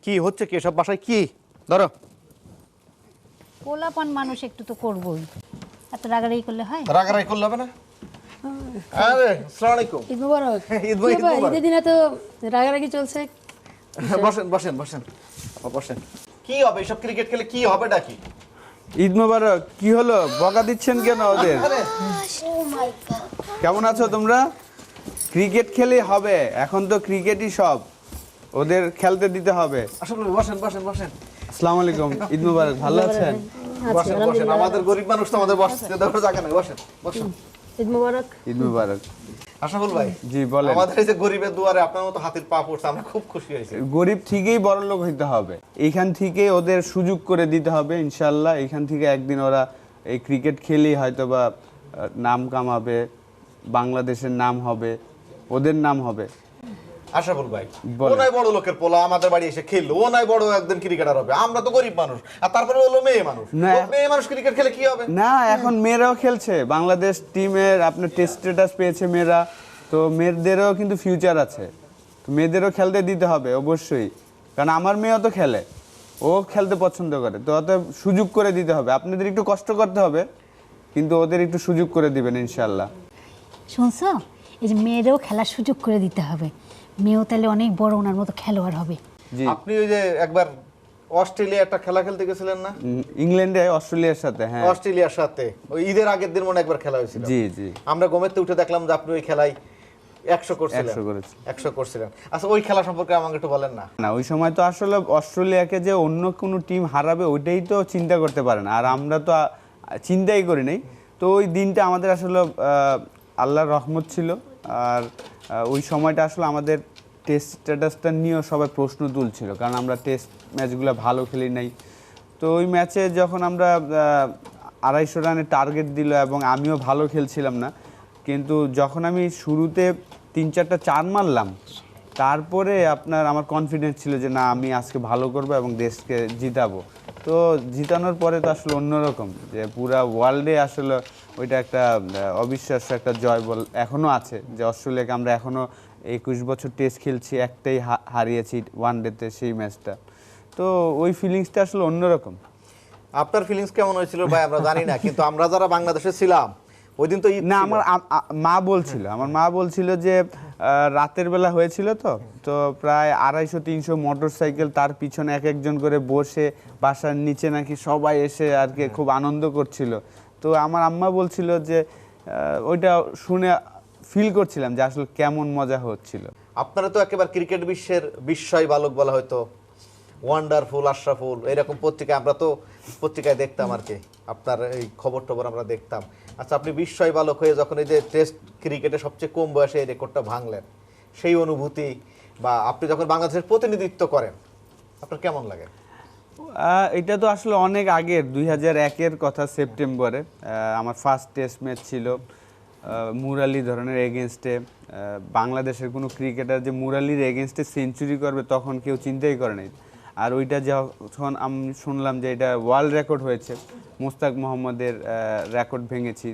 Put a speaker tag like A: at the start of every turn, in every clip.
A: কি হচ্ছে কি সব বাসায় কি ধরো
B: পোলাপান মানুষ একটু তো করবই, এত রাগারাগি করলে হয়?
A: রাগারাগি করলে হবে না। আরে আসসালামু আলাইকুম।
C: ঈদ মুবারক।
A: ঈদ
C: কি ব্যাপার,
A: মুবারক।
C: ঈদের দিনে তো রাগারাগি চলছে।
A: বসেন বসেন বসেন বসেন। কি হবে এসব ক্রিকেট খেলে কি হবে ডাকি?
D: ঈদ মোবারক। কি হলো, বকা দিচ্ছেন কেন ওদের? কেমন আছো তোমরা? ক্রিকেট খেলে হবে, এখন তো ক্রিকেটই সব, ওদের খেলতে দিতে হবে।
A: আসলে বসেন বসেন বসেন।
D: আসসালামু আলাইকুম, ঈদ মোবারক। ভালো আছেন?
A: বসেন বসেন, আমাদের গরিব মানুষ তো আমাদের বসতে দেওয়ার জায়গা নাই। বসেন বসেন।
C: ঈদ মুবারক।
D: ঈদ মোবারক।
A: আশাফুল ভাই,
D: জি বলেন।
A: আমাদের এই যে গরিবের দুয়ারে আপনার মতো হাতির পা পড়ছে, আমরা খুব খুশি হয়েছি।
D: গরিব থেকেই বড় লোক হইতে হবে, এইখান থেকে ওদের সুযোগ করে দিতে হবে ইনশাল্লাহ। এইখান থেকে একদিন ওরা এই ক্রিকেট খেলেই হয়তো বা নাম কামাবে, বাংলাদেশের নাম হবে, ওদের নাম হবে।
A: আশাফুল ভাই,
D: বলেন।
A: ও নাই বড় লোকের পোলা আমাদের বাড়ি এসে খেললো, ও নাই বড় একজন ক্রিকেটার হবে। আমরা তো গরিব মানুষ, আর তারপরে হলো মেয়ে মানুষ।
D: না।
A: ও মেয়ে মানুষ ক্রিকেট খেলে কি হবে?
D: না, এখন মেয়েরাও খেলছে, বাংলাদেশ টিমের আপনার টেস্ট স্ট্যাটাস পেয়েছে মেয়েরা, তো মেয়েদেরও কিন্তু ফিউচার আছে, তো মেয়েদেরও খেলতে দিতে হবে অবশ্যই, কারণ আমার মেয়েও তো খেলে, ও খেলতে পছন্দ করে, তো অত সুযোগ করে দিতে হবে। আপনাদের একটু কষ্ট করতে হবে, কিন্তু ওদের একটু সুযোগ করে দিবেন ইনশাল্লাহ।
B: শুনছো, এই যে মেয়েরাও খেলার সুযোগ করে দিতে হবে, মেয়েও তাহলে অনেক বড় ওনার মতো খেলোয়াড় হবে।
D: জি।
A: আপনি ওই যে একবার অস্ট্রেলিয়া একটা খেলা খেলতে গেছিলেন না?
D: ইংল্যান্ডে অস্ট্রেলিয়ার সাথে, হ্যাঁ
A: অস্ট্রেলিয়ার সাথে ওই ঈদের আগের দিন মনে একবার খেলা হয়েছিল।
D: জি জি।
A: আমরা গমেতে উঠে দেখলাম যে আপনি ওই খেলায় 100 করছিলেন।
D: 100 করেছি।
A: 100 করছিলেন। আচ্ছা, ওই খেলা সম্পর্কে আমাকে একটু বলেন না।
D: না, ওই সময় তো আসলে অস্ট্রেলিয়াকে যে অন্য কোনো টিম হারাবে ওইটাই তো চিন্তা করতে পারে না, আর আমরা তো চিন্তাই করি নাই। তো ওই দিনটা আমাদের আসলে আল্লাহর রহমত ছিল, আর ওই সময়টা আসলে আমাদের টেস্ট স্ট্যাটাসটা নিয়েও সবাই প্রশ্ন তুলছিল, কারণ আমরা টেস্ট ম্যাচগুলো ভালো খেলি নাই। তো ওই ম্যাচে যখন আমরা 250 রানের টার্গেট দিল এবং আমিও ভালো খেলছিলাম না, কিন্তু যখন আমি শুরুতে 3-4টা 4 মারলাম, তারপরে আমার কনফিডেন্স ছিল যে না, আমি আজকে ভালো করব এবং দেশকে জিতাবো। তো জিতানোর পরে তো আসলে অন্যরকম, যে পুরা ওয়ার্ল্ডে আসলে ওইটা একটা অবিশ্বাস্য একটা জয় বল এখনও আছে, যে অস্ট্রেলিয়াকে আমরা এখনও 21 বছর টেস্ট খেলছি, একটাই হারিয়েছি ওয়ানডেতে, সেই ম্যাচটা। তো ওই ফিলিংসটা আসলে অন্যরকম।
A: আপনার ফিলিংস কেমন হয়েছিল ভাই আমরা জানি না, কিন্তু আমরা যারা বাংলাদেশে ছিলাম ওই দিন তো ঈদ
D: না,
A: ছিল।
D: আমার মা বলছিল যে রাতের বেলা হয়েছিল, তো প্রায় 250-300 মোটরসাইকেল তার পিছনে এক একজন করে বসে বাসার নিচে নাকি সবাই এসে আর কি খুব আনন্দ করছিল। তো আমার আম্মা বলছিল যে ওইটা শুনে ফিল করছিলাম যে আসলে কেমন মজা হচ্ছিল।
A: আপনারা তো একেবারে ক্রিকেট বিশ্বের বিস্ময় বালক বলা হয়তো, ওয়ান্ডারফুল, আশরাফুল, এরকম পত্রিকা আমরা তো পত্রিকায় দেখতাম আর কি, আপনার এই খবর টবর আমরা দেখতাম। আচ্ছা, আপনি বিস্ময় বালক হয়ে যখন এই যে টেস্ট ক্রিকেটে সবচেয়ে কম বয়সে এই রেকর্ডটা ভাঙলেন, সেই অনুভূতি, বা আপনি যখন বাংলাদেশের প্রতিনিধিত্ব করেন আপনার কেমন লাগে?
D: এটা তো আসলে অনেক আগের, 2001-এর কথা, সেপ্টেম্বরে আমার ফার্স্ট টেস্ট ম্যাচ ছিল মুরালি ধরনের এগেনস্টে। বাংলাদেশের কোনো ক্রিকেটার যে মুরালির এগেনস্টে সেঞ্চুরি করবে তখন কেউ চিন্তাই করে নাই। আর ওইটা যখন আমি শুনলাম যে এটা ওয়ার্ল্ড রেকর্ড হয়েছে, মুস্তাক মোহাম্মদের রেকর্ড ভেঙেছি।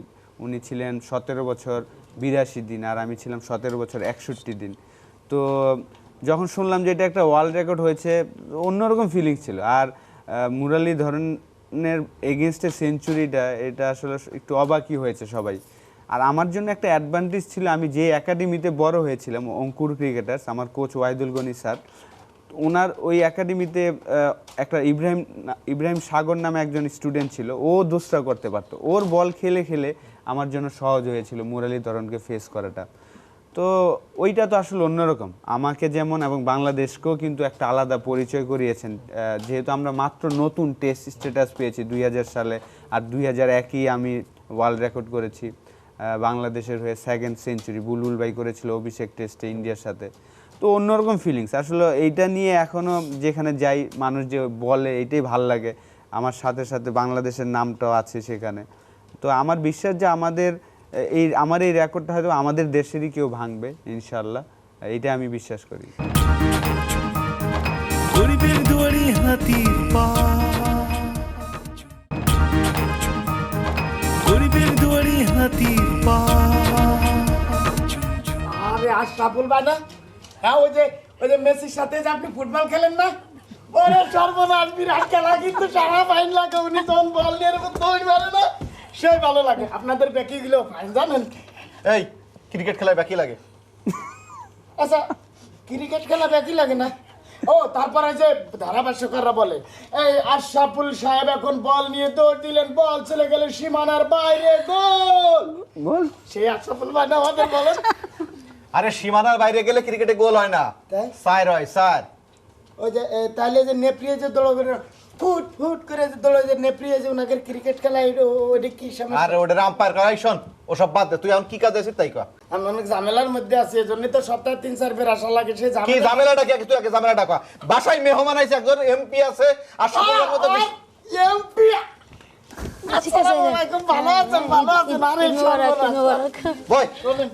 D: উনি ছিলেন 17 বছর 82 দিন, আর আমি ছিলাম 17 বছর 61 দিন। তো যখন শুনলাম যে এটা একটা ওয়ার্ল্ড রেকর্ড হয়েছে, অন্যরকম ফিলিংস ছিল। আর মুরালি ধরনের এগেনস্টে সেঞ্চুরিটা, এটা আসলে একটু অবাকই হয়েছে সবাই। আর আমার জন্য একটা অ্যাডভান্টেজ ছিল, আমি যে একাডেমিতে বড় হয়েছিলাম, অঙ্কুর ক্রিকেটার্স, আমার কোচ ওয়াহিদুল গনি স্যার, ওনার ওই একাডেমিতে একটা ইব্রাহিম সাগর নামে একজন স্টুডেন্ট ছিল, ও দোসরা করতে পারতো, ওর বল খেলে খেলে আমার জন্য সহজ হয়েছিল মুরালি ধরনকে ফেস করাটা। তো ওইটা তো আসলে অন্যরকম, আমাকে যেমন এবং বাংলাদেশকেও কিন্তু একটা আলাদা পরিচয় করিয়েছেন, যেহেতু আমরা মাত্র নতুন টেস্ট স্ট্যাটাস পেয়েছি 2000 সালে, আর 2001-ই আমি ওয়ার্ল্ড রেকর্ড করেছি বাংলাদেশের হয়ে, সেকেন্ড সেঞ্চুরি বুলবুল ভাই করেছিল অভিষেক টেস্টে ইন্ডিয়ার সাথে। তো অন্যরকম ফিলিংস আসলে, এইটা নিয়ে এখনও যেখানে যাই মানুষ যে বলে এইটাই ভাল লাগে, আমার সাথে সাথে বাংলাদেশের নামটাও আছে সেখানে। তো আমার বিশ্বাস যে আমার এই রেকর্ডটা হয়তো আমাদের দেশেরই কেউ ভাঙবে ইনশাল্লাহ, এইটা আমি বিশ্বাস করি।
E: গরিবের দুয়ারে হাতির পা, গরিবের দুয়ারে হাতির পা।
F: আরে আশরাফুল ভাই না? হ্যাঁ, ওই যে মেসির সাথে যে আপনি ফুটবল খেলেন না, ওরে সর্বনাশ, বিরাট খেলা কিন্তু সারা ফাইন লাগে। উনি যখন বল নিয়ে এরকম দৌড় মারে না, সেই ভালো লাগে। আপনাদের ব্যাকি গুলো ফাইন জানেন।
A: এই ক্রিকেট খেলায় বাকি লাগে?
F: আচ্ছা, ক্রিকেট খেলা ব্যাকি লাগে না? ও তারপরে যে ধারাভাষ্যকাররা বলে এই আশরাফুল সাহেব এখন বল নিয়ে দৌড় দিলেন, বল চলে গেল সীমানার বাইরে, গোল।
D: বল
F: সেই আশরাফুল ভাই না আমাদের বলেন।
A: আরে সীমানার বাইরে গেলে ক্রিকেটে গোল হয় না,
F: তাই?
A: সার হয় সার।
F: ওই যে তাহলে যে নেপ্রিয়ে যে দৌড় করে ফুট ফুট করে যে দৌড়ে যে নেপ্রিয়ে যে ওনাকে ক্রিকেট খেলা, ওটা কি সমস্যা?
A: আর ওটা আম্পায়ার করাই শোন, ওসব বাদ দে, তুই এখন কি কাজে আছিস তাই কর।
F: আমি অনেক ঝামেলার মধ্যে আছি, এজন্য তো সপ্তাহে 3-4 বের আসা লাগে। সেই
A: কি
F: ঝামেলা
A: ঝামেলাটা কি? তুই আগে ঝামেলাটা কর। বাসায় মেহমান আইছে, একজন এমপি আছে, আর সকলের মতো
F: এমপি।
B: ঠিক আছে
F: আসসালামু আলাইকুম, ভালো আছেন? ভালো আছেন? আরে
C: ঈদ মোবারক, ঈদ মোবারক।
A: বই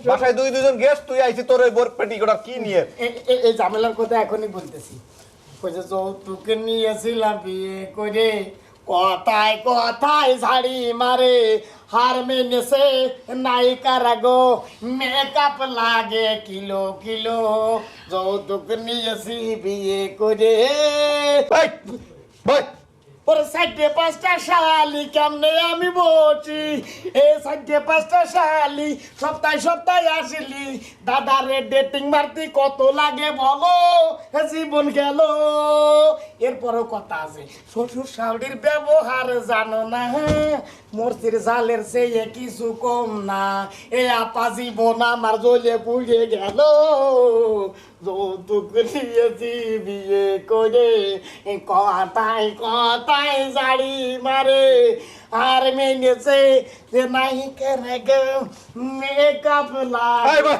A: বাসায় দুইজন গেস্ট, তুই আইছি তোর ওই বোর পেটি করার কি নিয়ে?
F: এই ঝামেলার কথা এখনই বলতেছি। ওই যে যৌতুকে নিয়েছিলাম বিয়ে করে, কথায় কথায় ঝাড়ি মারে, হার মেনেছে নায়িকার গো, মেকআপ লাগে কিলো কিলো, যৌতুক নিয়েছি বিয়ে করে।
A: এই, বই
F: ওরে 4-5টা শালি কেমনে আমি বলছি, এই 4-5টা শালি সপ্তাহে সপ্তাহে আসলি, দাদারে ডেটিং মারতে কত লাগে বলো, জীবন গেল। এরপরও কথা আছে, শ্বশুর শাশুড়ির ব্যবহার জানো না, মূর্তির জালের চেয়ে কিছু কম না, এ আপা জীবন আমার জ্বলে পুড়ে গেল, যৌতুক নিয়েছি বিয়ে করে, কথায় কথায় জাড়ি মারে, আর মেনেছে যে নাই কেনে মেকআপ
A: এই
F: লাগে।
A: বই,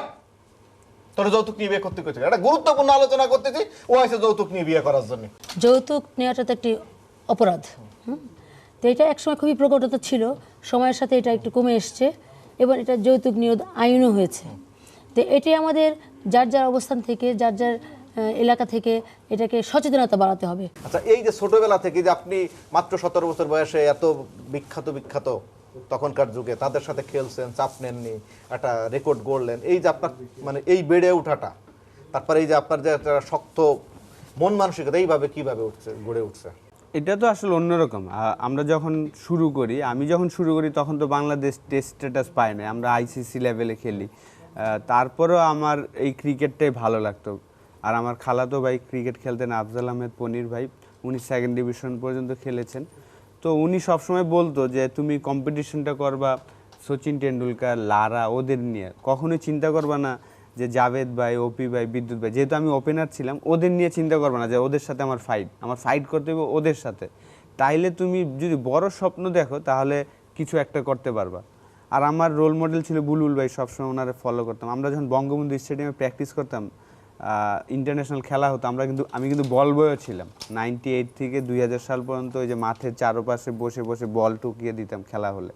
A: তোর যৌতুক নিয়ে বিয়ে করতে কইছে, একটা গুরুত্বপূর্ণ আলোচনা করতেছি, ও আইছে যৌতুক নিয়ে বিয়ে করার জন্য।
C: যৌতুক নেওয়াটা তো একটি অপরাধ। তো এটা একসময় খুবই প্রকটতা ছিল, সময়ের সাথে এটা একটু কমে এসছে এবং এটা যৌতুক নিয়োগ আইনও হয়েছে। তো এটি আমাদের যার যার অবস্থান থেকে, যার যার এলাকা থেকে এটাকে সচেতনতা বাড়াতে হবে।
A: আচ্ছা, এই যে ছোটবেলা থেকে যে আপনি মাত্র 17 বছর বয়সে এত বিখ্যাত তখনকার যুগে তাদের সাথে খেলছেন, চাপ নেননি, একটা রেকর্ড গড়লেন, এই যে আপনার মানে এই বেড়ে ওঠাটা, তারপরে এই যে আপনার যে একটা শক্ত মন মানসিকতা, এইভাবে কিভাবে গড়ে উঠছে?
D: এটা তো আসলে অন্যরকম। আমরা যখন শুরু করি, আমি যখন শুরু করি তখন তো বাংলাদেশ টেস্ট স্ট্যাটাস পায় না, আমরা আইসিসি লেভেলে খেলি। তারপরেও আমার এই ক্রিকেটটাই ভালো লাগতো। আর আমার খালাতো ভাই ক্রিকেট খেলতেন, আফজাল আহমেদ পনির ভাই, উনি 2nd ডিভিশন পর্যন্ত খেলেছেন। তো উনি সবসময় বলতো যে তুমি কম্পিটিশনটা করবা সচিন টেন্ডুলকার, লারা, ওদের নিয়ে, কখনোই চিন্তা করবা না যে জাভেদ ভাই, ওপি ভাই, বিদ্যুৎ ভাই, যেহেতু আমি ওপেনার ছিলাম, ওদের নিয়ে চিন্তা করবা না যে ওদের সাথে আমার ফাইট করতে হবে ওদের সাথে। তাইলে তুমি যদি বড় স্বপ্ন দেখো তাহলে কিছু একটা করতে পারবা। আর আমার রোল মডেল ছিল বুলবুল ভাই, সবসময় ওনারা ফলো করতাম। আমরা যখন বঙ্গবন্ধু স্টেডিয়ামে প্র্যাকটিস করতাম, ইন্টারন্যাশনাল খেলা হতো, আমি কিন্তু বল বয়ও ছিলাম। 98 থেকে 2000 সাল পর্যন্ত ওই যে মাঠের চারপাশে বসে বসে বল টুকিয়ে দিতাম খেলা হলে।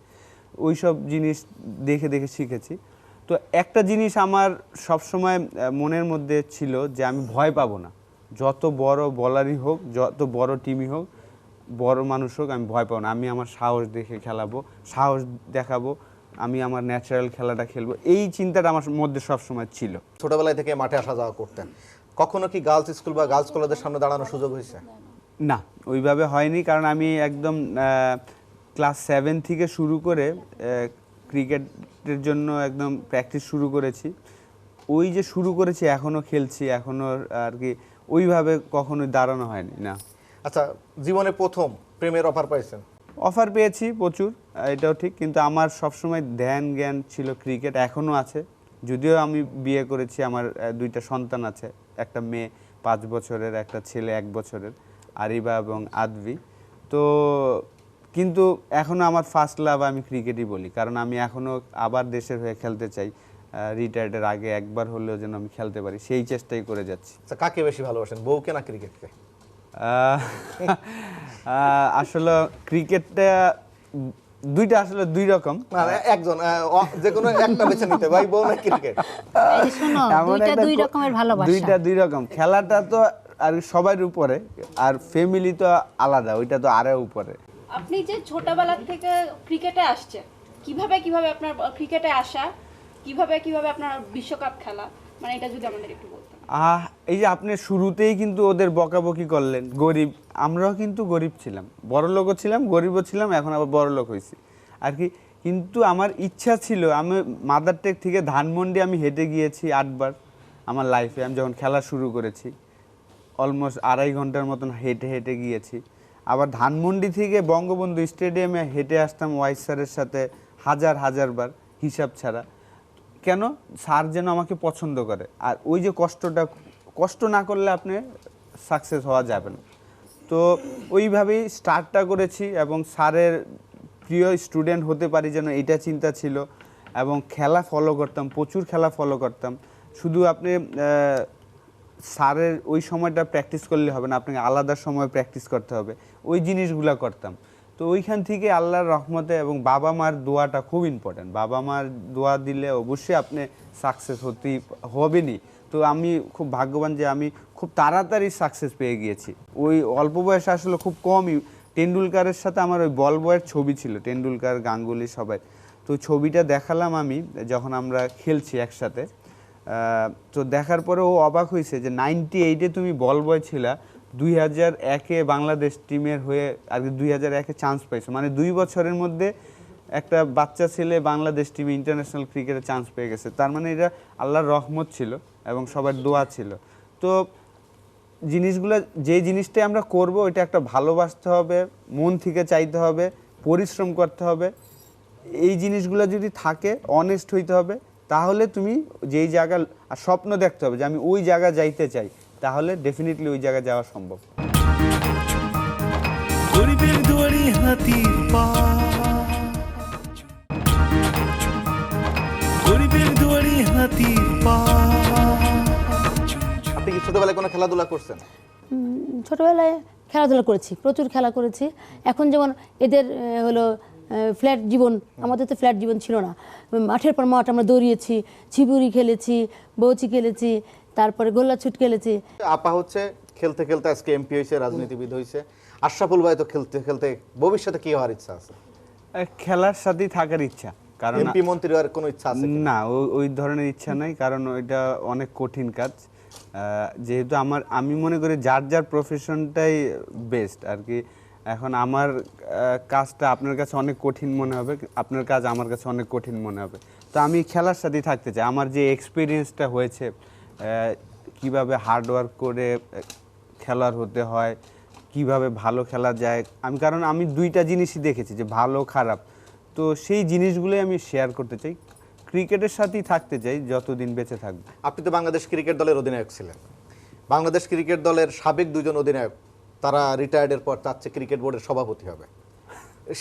D: ওই সব জিনিস দেখে দেখে শিখেছি। তো একটা জিনিস আমার সবসময় মনের মধ্যে ছিল যে আমি ভয় পাবো না, যত বড় বলারই হোক, যত বড় টিমই হোক, বড় মানুষ হোক, আমি ভয় পাবো না। আমি আমার সাহস দেখে খেলাবো, সাহস দেখাবো, আমি আমার ন্যাচারাল খেলাটা খেলবো, এই চিন্তাটা আমার মধ্যে সবসময় ছিল।
A: ছোটবেলায় থেকে মাঠে আসা যাওয়া করতেন, কখনো কি গার্লস স্কুল বা গার্লস কলেজের সামনে দাঁড়ানোর সুযোগ হয়েছে?
D: না, ওইভাবে হয়নি, কারণ আমি একদম ক্লাস 7 থেকে শুরু করে ক্রিকেটের জন্য একদম প্র্যাকটিস শুরু করেছি। ওই যে শুরু করেছি, এখনও খেলছি, এখনও আর কি ওইভাবে কখনো দাঁড়ানো হয়নি। না।
A: আচ্ছা, জীবনে প্রথম প্রেমের অফার পাইছেন?
D: অফার পেয়েছি প্রচুর, এটাও ঠিক, কিন্তু আমার সবসময় ধ্যান জ্ঞান ছিল ক্রিকেট, এখনও আছে। যদিও আমি বিয়ে করেছি, আমার 2টা সন্তান আছে, একটা মেয়ে 5 বছরের, একটা ছেলে 1 বছরের, আরিবা এবং আদভি। তো কিন্তু এখনও আমার ফার্স্ট লাভ আমি ক্রিকেটই বলি, কারণ আমি এখনও আবার দেশের হয়ে খেলতে চাই। রিটায়ার্ডের আগে একবার হলেও যেন আমি খেলতে পারি, সেই চেষ্টাই করে যাচ্ছি।
A: আচ্ছা, কাকে বেশি ভালোবাসেন, বউকে না ক্রিকেটকে?
D: আসলে ক্রিকেটটা দুইটা আসলে 2 রকম।
A: না, একজন যে কোনো একটা বেছে নিতে, ভাই বউ না ক্রিকেট?
B: এই শোনো, দুইটা দুই রকমের ভালোবাসা।
D: দুইটা 2 রকম। খেলাটা তো আর সবার উপরে, আর ফ্যামিলি তো আলাদা, ওইটা তো আরো উপরে।
G: আপনি যে ছোটবেলা থেকে ক্রিকেটে আসছেন, কিভাবে আপনার ক্রিকেটে আসা, কিভাবে আপনার বিশ্বকাপ খেলা, মানে এটা যদি আমাদের একটু বলতেন।
D: এই যে আপনি শুরুতেই কিন্তু ওদের বকাবকি করলেন, গরিব, আমরাও কিন্তু গরিব ছিলাম, বড়লোকও ছিলাম, গরিবও ছিলাম, এখন আবার বড়লোক হয়েছি আর কি। কিন্তু আমার ইচ্ছা ছিল, আমি মাদারটেক থেকে ধানমন্ডি আমি হেঁটে গিয়েছি 8 বার আমার লাইফে। আমি যখন খেলা শুরু করেছি অলমোস্ট 2.5 ঘন্টার মতন হেঁটে হেঁটে গিয়েছি। আবার ধানমন্ডি থেকে বঙ্গবন্ধু স্টেডিয়ামে হেঁটে আসতাম ওয়াইস স্যারের সাথে হাজার বার, হিসাব ছাড়া। কেন? স্যার যেন আমাকে পছন্দ করে। আর ওই যে কষ্ট না করলে আপনি সাকসেস হওয়া যাবে না। তো ওইভাবেই স্টার্টটা করেছি এবং স্যারের প্রিয় স্টুডেন্ট হতে পারি যেন এটা চিন্তা ছিল। এবং খেলা ফলো করতাম, প্রচুর খেলা ফলো করতাম। শুধু আপনি স্যারের ওই সময়টা প্র্যাকটিস করলে হবে না, আপনাকে আলাদা সময় প্র্যাকটিস করতে হবে, ওই জিনিসগুলো করতাম। তো ওইখান থেকে আল্লাহর রহমতে এবং বাবা মার দোয়াটা খুব ইম্পর্ট্যান্ট। বাবা মার দোয়া দিলে অবশ্যই আপনি সাকসেস হবেনই। তো আমি খুব ভাগ্যবান যে আমি খুব তাড়াতাড়ি সাকসেস পেয়ে গিয়েছি। ওই অল্প বয়সে আসলে খুব কমই, টেন্ডুলকারের সাথে আমার ওই বল বয়ের ছবি ছিল, টেন্ডুলকার, গাঙ্গুলি সবাই। তো ছবিটা দেখালাম আমি যখন আমরা খেলছি একসাথে। তো দেখার পরে ও অবাক হয়েছে যে 98-এ তুমি বল বয় ছিলা, 2001-এ বাংলাদেশ টিমের হয়ে আর 2001-এ চান্স পাইছো, মানে 2 বছরের মধ্যে একটা বাচ্চা ছেলে বাংলাদেশ টিমে ইন্টারন্যাশনাল ক্রিকেটে চান্স পেয়ে গেছে। তার মানে এটা আল্লাহর রহমত ছিল এবং সবার দোয়া ছিল। তো জিনিসগুলো, যে জিনিসটাই আমরা করব এটা একটা ভালোবাসতে হবে, মন থেকে চাইতে হবে, পরিশ্রম করতে হবে। এই জিনিসগুলো যদি থাকে, অনেস্ট হইতে হবে, তাহলে তুমি যেই জায়গা, আর স্বপ্ন দেখতে হবে যে আমি ওই জায়গা যাইতে চাই, তাহলে ডেফিনেটলি ওই জায়গায় যাওয়া সম্ভব।
E: গরিবের দুয়ারি হাতির পা, গরিবের দুয়ারি হাতির পা।
A: আপনি কি ছোটবেলায় কোনো খেলাধুলা করছেন?
C: ছোটোবেলায় খেলাধুলা করেছি, প্রচুর খেলা করেছি। এখন যেমন এদের হলো ফ্ল্যাট জীবন, আমাদের তো ফ্ল্যাট জীবন ছিল না। মাঠের পর মাঠ আমরা দৌড়িয়েছি, ছিপুরি খেলেছি, বৌচি খেলেছি, তারপরে গোল্লা ছুট খেলেছি।
A: আপা হচ্ছে খেলতে খেলতে আজকে এমপি হয়েছে, রাজনীতিবিদ হয়েছে। আশরাফুল ভাই তো খেলতে খেলতে ভবিষ্যতে কি হওয়ার ইচ্ছা আছে?
D: খেলার সাথেই থাকার ইচ্ছা, কারণ
A: এমপি মন্ত্রী হওয়ার কোনো ইচ্ছা আছে?
D: না, ওই ধরনের ইচ্ছা নাই, কারণ ওইটা অনেক কঠিন কাজ। যেহেতু আমি মনে করি যার যার প্রফেশনটাই বেস্ট আর কি। এখন আমার কাজটা আপনার কাছে অনেক কঠিন মনে হবে, আপনার কাজ আমার কাছে অনেক কঠিন মনে হবে। তো আমি খেলার সাথেই থাকতে চাই। আমার যে এক্সপিরিয়েন্সটা হয়েছে, কিভাবে হার্ডওয়ার্ক করে খেলোয়াড় হতে হয়, কিভাবে ভালো খেলা যায়, কারণ আমি 2টা জিনিসই দেখেছি, যে ভালো খারাপ। তো সেই জিনিসগুলোই আমি শেয়ার করতে চাই, ক্রিকেটের সাথেই থাকতে চাই যতদিন বেঁচে থাকবো।
A: আপনি তো বাংলাদেশ ক্রিকেট দলের অধিনায়ক ছিলেন। বাংলাদেশ ক্রিকেট দলের সাবেক 2জন অধিনায়ক, তারা রিটায়ার্ডের পর চাচ্ছে ক্রিকেট বোর্ডের সভাপতি হবে,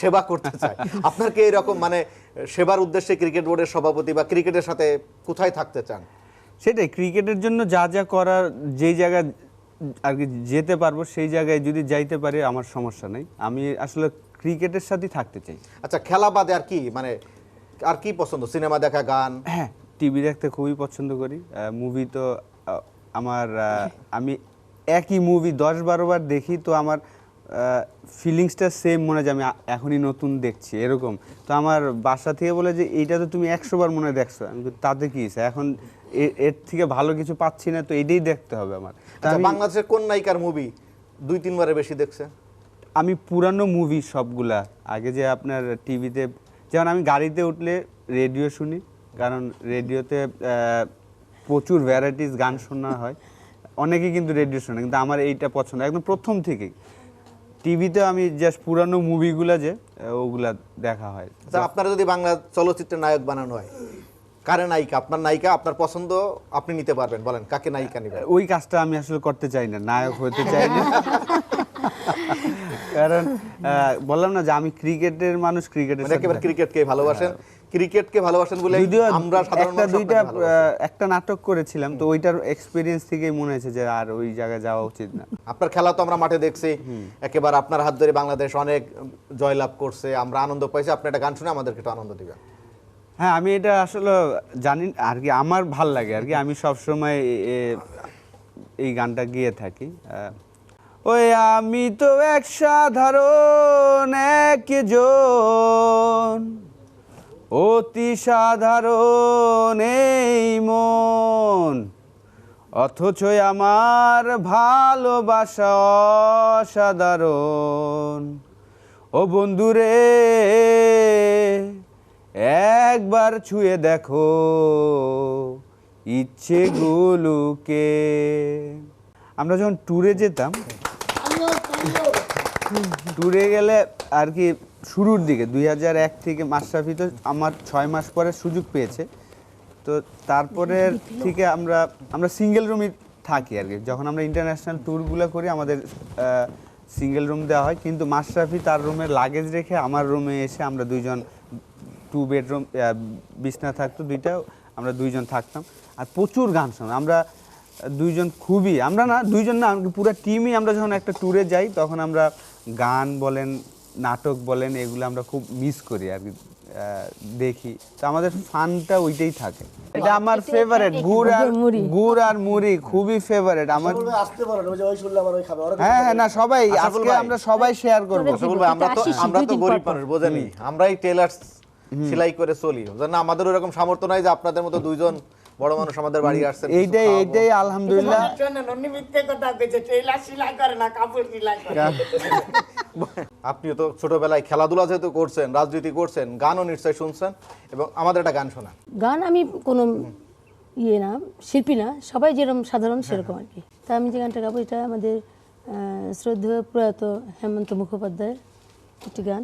A: সেবা করতে চায়। আপনার কি এরকম মানে সেবার উদ্দেশ্যে ক্রিকেট বোর্ডের সভাপতি বা ক্রিকেটের সাথে কোথায় থাকতে চান?
D: সেটাই, ক্রিকেটের জন্য যা যা করার, যেই জায়গায় আর কি যেতে পারবো সেই জায়গায় যদি যাইতে পারি আমার সমস্যা নেই। আমি আসলে ক্রিকেটের সাথেই থাকতে চাই।
A: আচ্ছা, খেলা বাদে আর কি, মানে আর কি পছন্দ? সিনেমা দেখা, গান?
D: হ্যাঁ, টিভি দেখতে খুবই পছন্দ করি। মুভি তো আমি একই মুভি 10-12 বার দেখি, তো আমার ফিলিংসটা সেম মনে হয় যে আমি এখনই নতুন দেখছি এরকম। তো আমার বাসা থেকে বলে যে এইটা তো তুমি 100 বার মনে হয় দেখছো। আমি তাতে কি এখন এর থেকে ভালো কিছু পাচ্ছি না, তো এটাই দেখতে হবে আমার।
A: আচ্ছা, বাংলাদেশের কোন নায়িকার মুভি 2-3 বারের বেশি দেখছে?
D: আমি পুরানো মুভি সবগুলা, আগে যে আপনার টিভিতে, যেমন আমি গাড়িতে উঠলে রেডিও শুনি, কারণ রেডিওতে প্রচুর ভ্যারাইটিস গান শোনা হয়। অনেকে কিন্তু রেডিও শোনে, কিন্তু আমার এইটা পছন্দ একদম প্রথম থেকেই। টিভিতে আমি জাস্ট পুরানো মুভিগুলা যে ওগুলা দেখা হয়।
A: আচ্ছা, আপনারা যদি বাংলা চলচ্চিত্রের নায়ক বানানো হয়, কারে নায়িকা, আপনার নায়িকা আপনার পছন্দ আপনি নিতে পারবেন, বলেন কাকে নায়িকা নেবেন?
D: ওই কাজটা আমি আসলে করতে চাই না, নায়ক হতে চাই না। কারণ বললাম না যে আমি ক্রিকেটের মানুষ, ক্রিকেটের
A: মানে একেবারে ক্রিকেটকে ভালোবাসেন, ক্রিকেটকে ভালোবাসেন বলে আমরা সাধারণ
D: একটা নাটক করেছিলাম, তো ওইটার এক্সপেরিয়েন্স থেকেই মনে হয়েছে যে আর ওই জায়গায় যাওয়া উচিত না।
A: আপনার খেলা তো আমরা মাঠে দেখছি, একেবারে আপনার হাত ধরে বাংলাদেশ অনেক জয়লাভ করছে, আমরা আনন্দ পাইছি। আপনি একটা গান শুনে আমাদেরকে একটু আনন্দ দিবেন।
D: হ্যাঁ, আমি এটা আসলে জানি আর কি, আমার ভাল লাগে আর কি, আমি সবসময় এই গানটা গেয়ে থাকি। ওই আমি তো এক সাধারণ একজন, অতি সাধারণ এই মন, অথচ আমার ভালোবাসা অসাধারণ। ও বন্ধুরে একবার ছুঁয়ে দেখো ইচ্ছেগুলোকে। আমরা যখন ট্যুরে যেতাম, ট্যুরে গেলে আর কি শুরুর দিকে 2001 থেকে মাশরাফি তো আমার 6 মাস পরে সুযোগ পেয়েছে, তো তারপরে থেকে আমরা সিঙ্গেল রুমই থাকি আর কি। যখন আমরা ইন্টারন্যাশনাল ট্যুরগুলো করি আমাদের সিঙ্গেল রুম দেওয়া হয়, কিন্তু মাশরাফি তার রুমে লাগেজ রেখে আমার রুমে এসে আমরা দুইজন 2 বেডরুম বিছনা থাকতো দুইটা, আমরা দুইজন থাকতাম আর প্রচুর গান শোনা। আমরা দুইজন খুবই, আমরা না দুইজন না পুরো টিমই, আমরা যখন একটা ট্যুরে যাই তখন আমরা গান বলেন নাটক বলেন এগুলো আমরা খুব মিস করি আর কি, দেখি। তো আমাদের ফানটা ওইটাই থাকে। এটা আমার ফেভারিট, গুড় আর মুড়ি খুবই ফেভারিট আমার।
F: আসতে পারেন, ওই যে ওই শুনলে আমার ওই খাবে।
D: হ্যাঁ হ্যাঁ, না সবাই
A: আশরাফুল
D: আজকে
A: ভাই,
D: আমরা সবাই শেয়ার করব।
A: আশরাফুল ভাই, আমরা তো গরিব মানুষ, বোঝেনি, আমরাই টেলার্স সেলাই করে চলি, জান আমাদের ওরকম সামর্থ্য নাই যে আপনাদের মতো দুইজন বড় মানুষ আমাদের বাড়ি আসছেন।
D: এইটাই আলহামদুলিল্লাহ।
A: আপনিও তো ছোটবেলায় খেলাধুলা যেহেতু করছেন, রাজনীতি করছেন, গানও নিশ্চয় শুনছেন, এবং আমাদের একটা গান শোনা।
C: গান আমি কোনো না, শিল্পী না, সবাই যেরকম সাধারণ সেরকম আর কি। তা আমি যে গানটা গাবো এটা আমাদের শ্রদ্ধেয় প্রয়াত হেমন্ত মুখোপাধ্যায়ের একটি গান।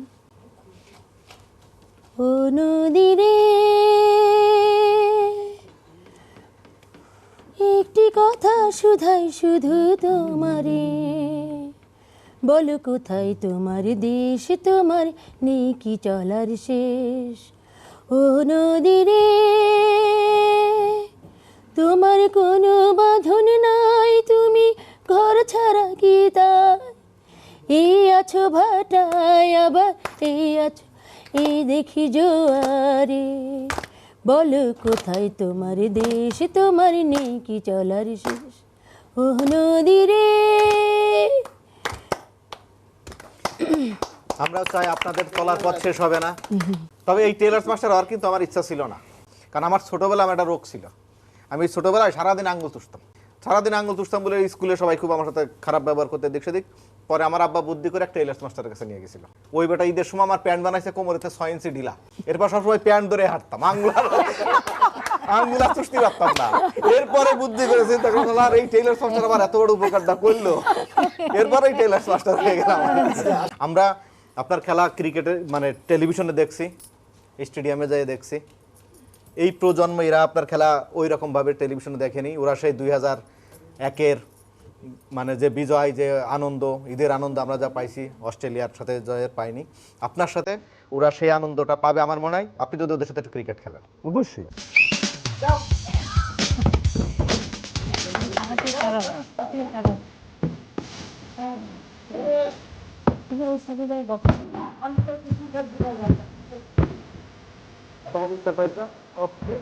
C: ও নদী রে একটি কথা শুধাই শুধু তোমারে, বলো কোথায় তোমার দেশ, তোমার নেই কি চলার শেষ। ও নদী রে তোমার কোনো বাঁধন নাই, তুমি ঘর ছাড়া কি তাই, এই আছো ভাটায় আবার এই আছো এই দেখি জোয়ারে, বলো কোথায় তোমার দেশ, তোমার নেই কি চলার শেষ। ও নদী রে।
A: আমরা চাই আপনাদের চলার পথ শেষ হবে না, তবে এই টেলার্স মাস্টার হওয়ার কিন্তু আমার ইচ্ছা ছিল না, কারণ আমার ছোটবেলায় আমার একটা রোগ ছিল। আমি ছোটবেলায় সারাদিন আঙ্গুল তুষতাম বলে স্কুলে সবাই খুব আমার সাথে খারাপ ব্যবহার করতে দিক সেদিক। পরে আমার আব্বা বুদ্ধি করে একটা টেলার্স মাস্টারের কাছে নিয়ে গেছিল। ওই বেটা ঈদের সময় আমার প্যান্ট বানাইছে কোমরেতে 6 ইঞ্চি ঢিলা, এরপর সবসময় প্যান্ট ধরে হাঁটতাম, আঙ্গুলা চুষতে পারতাম না। এরপরে বুদ্ধি করে চিন্তা করলাম আর এই টেলার্স মাস্টার আমার এত বড় উপকারটা করলো, এরপরে এই টেলার্স মাস্টার হয়ে গেলাম। আমরা আপনার খেলা ক্রিকেটে মানে টেলিভিশনে দেখছি, স্টেডিয়ামে যেয়ে দেখছি। এই প্রজন্ম এরা আপনার খেলা ওই রকমভাবে টেলিভিশনে দেখেনি। ওরা সেই 2001-এর মানে যে বিজয়, যে আনন্দ, ঈদের আনন্দ আমরা যা পাইছি অস্ট্রেলিয়ার সাথে জয়ের পাইনি। আপনার সাথে ওরা সেই আনন্দটা পাবে আমার মনে হয়, আপনি যদি ওদের সাথে একটু ক্রিকেট খেলেন।
D: অবশ্যই।
A: Okay.